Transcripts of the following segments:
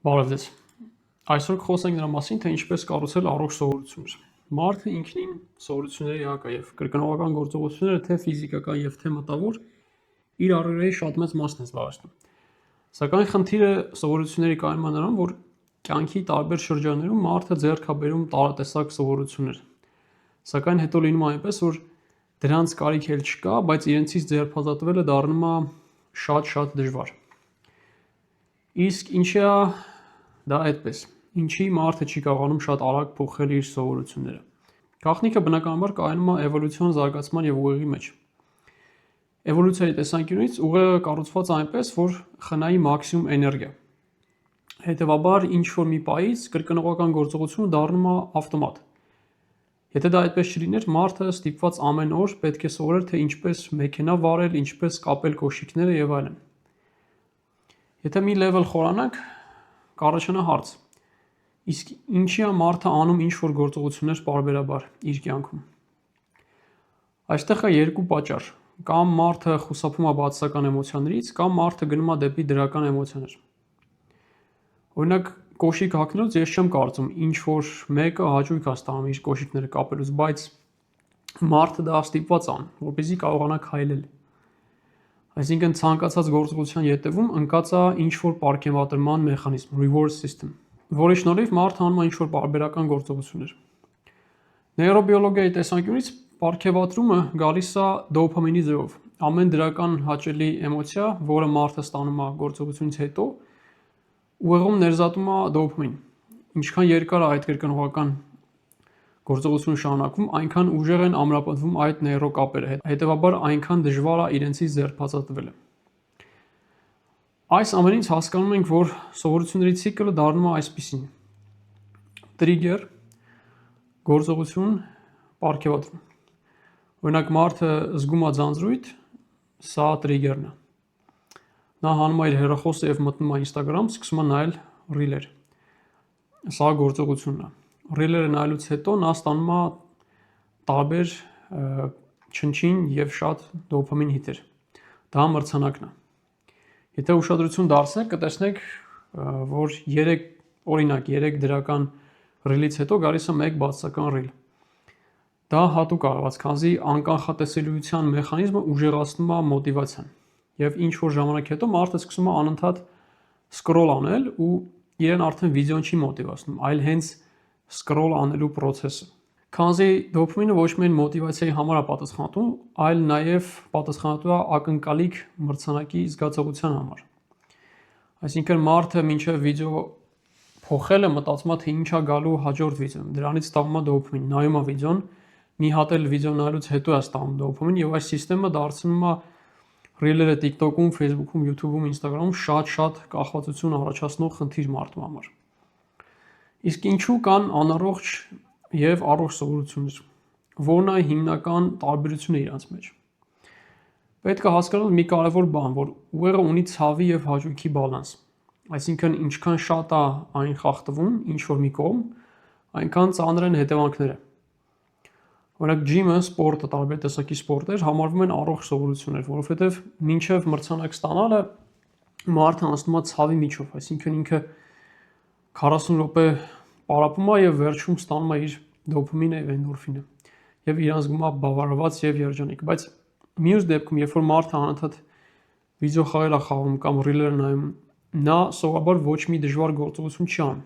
Բարև ձեզ։ Այսօր կխոսենք նրա մասին, թե ինչպես կառուցել առողջ սովորություններ։ Մարդը ինքնին սովորությունների էակ է եւ կրկնողական գործողությունները թե ֆիզիկական եւ թե մտավոր իր առօրյայի շատ մեծ մասն է զբաղեցնում։ Սակայն խնդիրը սովորությունների կայման նրան, որ կյանքի տարբեր շրջաններում մարդը ձեռք է բերում տարատեսակ սովորություններ։ Սակայն հետո լինում է այնպես, որ դրանց կարիք էլ չկա, բայց իրենցից ձերբազատվելը դառնում է շատ դժվար։ Իսկ ինչի է դա այդպես։ Ինչի մարդը չի կարողանում շատ արագ փոխել իր սովորությունները։ Գաղտնիքը բնականաբար կայանում է էվոլյուցիոն զարգացման եւ ուղեղի մեջ։ Էվոլյուցիայի տեսանկյունից ուղեղը կառուցված է այնպես, որ խնայի մաքսիմում էներգիա։ Հետևաբար ինչ որ մի պահից կրկնողական գործողությունը դառնում է ավտոմատ։ Եթե դա այդպես չլիներ, մարդը ստիպված ամեն օր պետք է սովորեր, թե ինչպես մեքենա վարել, ինչպես կապել կոշիկները եւ այլն։ Եթե մի level խորանանք, կառաջանա հարց. իսկ ինչի է մարդը անում ինչ որ գործողություններ պարբերաբար իր կյանքում։ Այստեղ կա երկու պատճառ. կամ մարդը խուսափում է բացասական էմոցիաներից, կամ մարդը գնում է դեպի դրական էմոցիաներ։ Օրինակ, կոշիկ հագնելուց ես չեմ կարծում ինչ որ մեկը հաճույք է ստանում իր կոշիկները կապելուց, բայց մարդը դա ստիպված է, որպեսզի կարողանա քայլել։ Այսինքն ցանկացած գործողության ետևում ընկած է ինչ որ պարգևատրման մեխանիզմ, reward system, որի շնորհիվ մարդը անում է ինչ որ պարբերական գործողություններ։ Նեյրոբիոլոգիայի տեսանկյունից պարգևատրումը գալիս է դոփամինի ձևով։ Ամեն դրական հաճելի էմոցիա, որը մարդը ստանում է գործողությունից հետո, ուղեղում ներզատում է դոփամին։ Ինչքան երկար է այդ կրկնողական գործողությունը շարունակվում, այնքան ուժեղ են ամրապնդվում այդ նեյրոկապերը, հետևաբար այնքան դժվար է իրենցից ձերբազատվելը։ Այս ամենից հասկանում ենք, որ սովորությունների ցիկլը դառնում է այսպիսին. տրիգեր, գործողություն, պարգևատրում։ Օրինակ մարդը զգում է ձանձրույթ, սա տրիգերն է։ Նա հանում է իր հեռախոսը եւ մտնում է Instagram, սկսում է նայել ռիլեր։ Սա գործողությունն է։ Ռիլերը նայելուց հետո նա ստանում է տարբեր չնչին եւ շատ դոփամին հիթեր։ Դա մրցանակն է։ Եթե ուշադրություն դարձնեք, կտեսնեք, որ 3 դրական ռիլից հետո գալիս է 1 բացասական ռիլ։ Դա հատուկ արված, քանզի անկանխատեսելիության մեխանիզմը ուժեղացնում է մոտիվացիան։ Եվ ինչ որ ժամանակ հետո մարդը սկսում է անընդհատ սկրոլ անել ու իրեն արդեն վիդեոն չի մոտիվացնում, այլ հենց սկրոլ անելու process-ը։ Քանզի դոփամինը ոչ միայն մոտիվացիայի համար է պատասխանատու, այլ նաև պատասխանատու է ակնկալիք մրցանակի զգացողության համար։ Այսինքն մարդը մինչև վիդեո փոխելը մտածում է, թե ինչ է գալու հաջորդ վիդեոն։ Դրանից ստանում է դոփամին, նայում է վիդեոն, մի հատ էլ վիդեո նայելուց հետո է ստանում դոփամին եւ այս համակարգը դարձնում է ռիլերը TikTok-ում, Facebook-ում, YouTube-ում, Instagram-ում շատ կախվածություն առաջացնող խնդիր մարդու համար։ Իսկ ինչու կան անառողջ եւ առողջ սովորություններ, որն է հիմնական տարբերությունը իրանց մեջ։ Պետք է հասկանալ մի կարևոր բան, որ ուղեղը ունի ցավի եւ հաճույքի բալանս։ Այսինքն ինչքան շատ է այն խախտվում ինչ որ մի կողմ, այնքան ծանր են հետևանքները։ Օրինակ ջիմը, սպորտը, տարբեր տեսակի սպորտեր համարվում են առողջ սովորություններ, որովհետեւ մինչև մրցանակ ստանալը մարդը անցնում է ցավի միջով, այսինքն ինքը 40 րոպե պարապում է եւ վերջում ստանում է իր դոփամինը եւ էնդորֆինը եւ իրան զգում է բավարարված եւ երջանիկ, բայց մյուս դեպքում, երբ որ մարդը անընդհատ վիդեո խաղեր է խաղում կամ ռիլեր նայում, նա սովորաբար ոչ մի դժվար գործողություն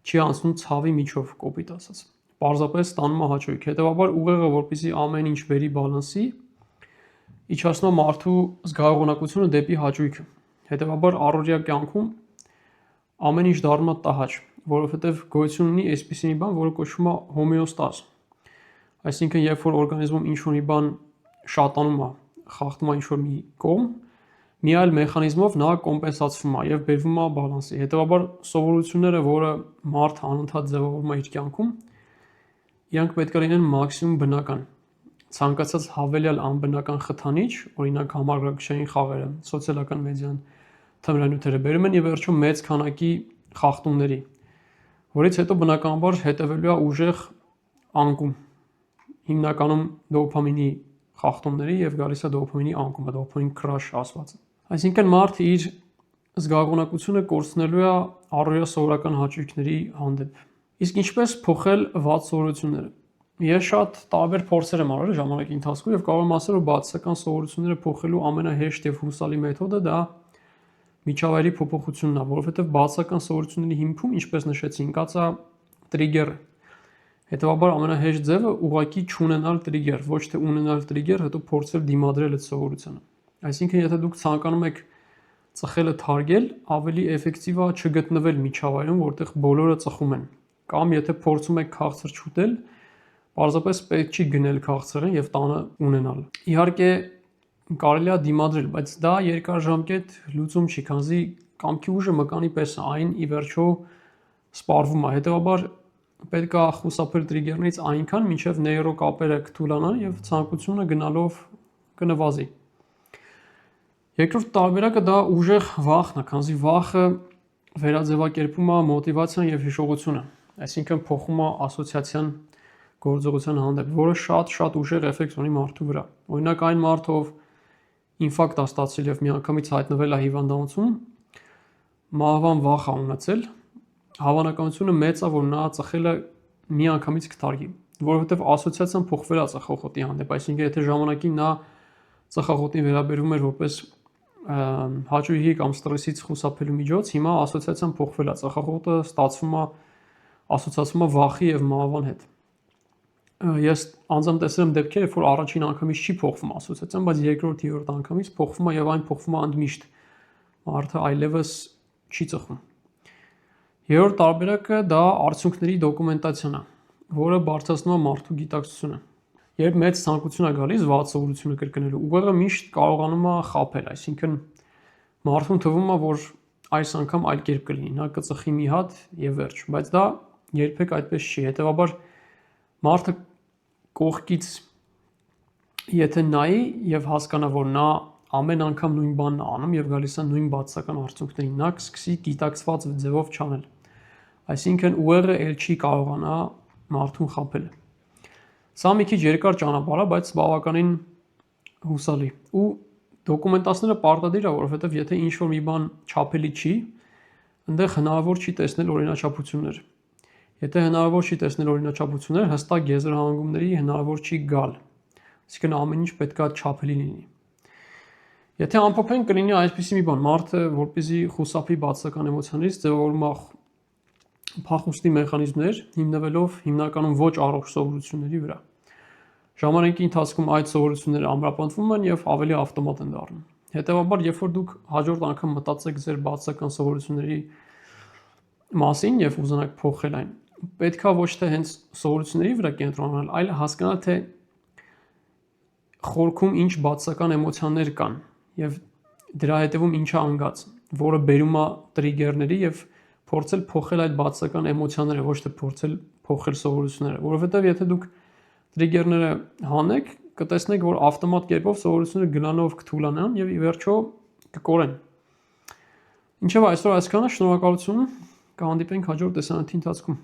չի անցնում ցավի միջով, կոպիտ ասած։ Պարզապես ստանում է հաճույք։ Հետևաբար ուղեղը, որպեսզի ամեն ինչ բերի բալանսի, իջացնում է մարդու զգայողունակությունը դեպի հաճույքը։ Հետևաբար առօրյա կյանքում ամեն ինչ դառնում է տհաճ, որովհետև գոյություն ունի այսպիսի մի բան, որը կոչվում է հոմեոստազ։ Այսինքն, երբ որ օրգանիզմում ինչ-որ մի բան շատանում է, խախտում է ինչ-որ մի կողմ, մի այլ մեխանիզմով նա կոմպենսացվում է եւ բերվում է բալանսի։ Հետևաբար սովորությունները, որը մարդը անընդհատ ձևավորում է իր կյանքում, իրանք պետք է լինեն մաքսիմում բնական։ Ցանկացած հավելյալ անբնական խթանիչ, օրինակ համակարգչային խաղերը, սոցիալական մեդիան, թմրանյութերը բերում են եւ վերջում մեծ քանակի խախտումների, որից հետո բնականաբար հետևելու է ուժեղ անկում, հիմնականում դոփամինի խախտումների եւ գալիս է դոփամինի անկումը, դոփամին crash ասված։ Այսինքն մարդը իր զգայողունակությունը կորցնելու է առօրյա սովորական հաճույքների հանդեպ։ Իսկ ինչպես փոխել վատ սովորությունները։ Ես շատ տարբեր փորձեր եմ արել ժամանակի ընթացքում եւ կարող եմ ասել, որ բացասական սովորությունները փոխելու ամենահեշտ եւ հուսալի մեթոդը դա միջավայրի փոփոխությունն է, որովհետեւ բացասական սովորությունների հիմքում, ինչպես նշեցի, ընկած է տրիգերը։ Հետևաբար ամենահեշտ ձևը ուղղակի չունենալ տրիգեր, ոչ թե ունենալ տրիգեր, հետո փորձել դիմադրել այդ սովորությանը։ Այսինքն, եթե դուք ցանկանում եք ծխելը թարգել, ավելի էֆեկտիվ է չգտնվել միջավայրում, որտեղ բոլորը ծխում են։ Կամ եթե փորձում եք քաղցր չուտել, պարզապես պետք չի գնել քաղցրին եւ տանը ունենալ։ Իհարկե կարելի է դիմադրել, բայց դա երկարաժամկետ լուծում չի, քանզի կամքի ուժը մկանի պես է, այն ի վերջո սպառվում է։ Հետևաբար պետք է խուսափել տրիգերներից այնքան, մինչև նեյրոկապերը կթուլանան եւ ցանկությունը գնալով կնվազի։ Երկրորդ տարբերակը դա ուժեղ վախն է, քանզի վախը վերաձևակերպում է մոտիվացիան եւ հիշողությունը, այսինքն փոխում է ասոցիացիան գործողության հանդեպ, որը շատ ուժեղ էֆեկտ ունի մարդու վրա։ Օրինակ այն մարդը, ով ինֆարկտ է ստացել եւ միանգամից հայտնվել է հիվանդանոցում, մահվան վախ է ունեցել, հավանականությունը մեծ է, որ նա ծխելը միանգամից կթարգի, որովհետեւ ասոցիացիան փոխվել է ծխախոտի հանդեպ, այսինքն եթե ժամանակին նա ծխախոտին վերաբերվում էր որպես հաճույքի կամ ստրեսից խուսափելու միջոց, հիմա ասոցիացիան փոխվել է, ծխախոտը ստացվում է ասոցացվում է վախի եւ մահվան հետ։ Ես անձամբ տեսել եմ դեպքեր, երբ որ առաջին անգամից չի փոխվում ասոցիացիան, բայց երկրորդ, երրորդ անգամից փոխվում է եւ այն փոխվում է ընդմիշտ։ Մարդը այլևս չի ծխում։ Երրորդ տարբերակը դա արդյունքների դոկումենտացիան է, որը բարձրացնում է մարդու գիտակցությունը։ Երբ մեծ ցանկություն է գալիս վատ սովորությունը կրկնելու, ուղեղը միշտ կարողանում է խաբել, այսինքն մարդուն թվում է, որ այս անգամ այլ կերպ կլինի, նա կծխի մի հատ եւ վերջ, բայց դա երբեք այդպես չի։ Հետևաբար մարդը կողքից եթե նայի եւ հասկանա, որ նա ամեն անգամ նույն բանն է անում եւ գալիս է նույն բացասական արդյունքներին, նա կսկսի գիտակցված ձևով չանել։ Այսինքն ուղեղը ել չի կարողանա մարդուն խաբել։ Սա մի քիչ երկար ճանապարհ է, բայց բավականին հուսալի։ Ու դոկումենտացնելը պարտադիր է, որովհետեւ եթե ինչ-որ մի բան չափելի չի, այնտեղ հնարավոր չի տեսնել օրինաչափություններ։ Եթե հնարավոր չի տեսնել օրինաչափություններ, հստակ եզրահանգումների հնարավոր չի գալ։ Այսինքն ամեն ինչ պետք է չափելի լինի։ Եթե ամփոփենք, կլինի այսպիսի մի բան. մարդը, որպեսզի խուսափի բացասական էմոցիաներից, ձևավորում է փախուստի մեխանիզմներ, հիմնվելով հիմնականում ոչ առողջ սովորությունների վրա։ Ժամանակի ընթացքում այդ սովորությունները ամրապնդվում են եւ ավելի ավտոմատ են դառնում։ Հետևաբար, երբ որ դուք հաջորդ անգամ մտածեք ձեր բացասական սովորությունների մասին եւ ուզենաք փոխել այն, պետքա ոչ թե հենց սովորությունների վրա կենտրոնանալ, այլ հասկանալ, թե խորքում ինչ բացասական էմոցիաներ կան եւ դրա հետևում ինչ է անգած, որը բերում է տրիգերների եւ փորձել փոխել այդ բացասական էմոցիաները, ոչ թե փորձել փոխել սովորությունները, որովհետեւ եթե դուք տրիգերները հանեք, կտեսնեք, որ ավտոմատ կերպով սովորությունները գնալով կթուլանան եւ ի վերջո կկորեն։ Ինչեւ այսօր այսքանը, շնորհակալություն, կհանդիպենք հաջորդ տեսանյութի ընթացքում։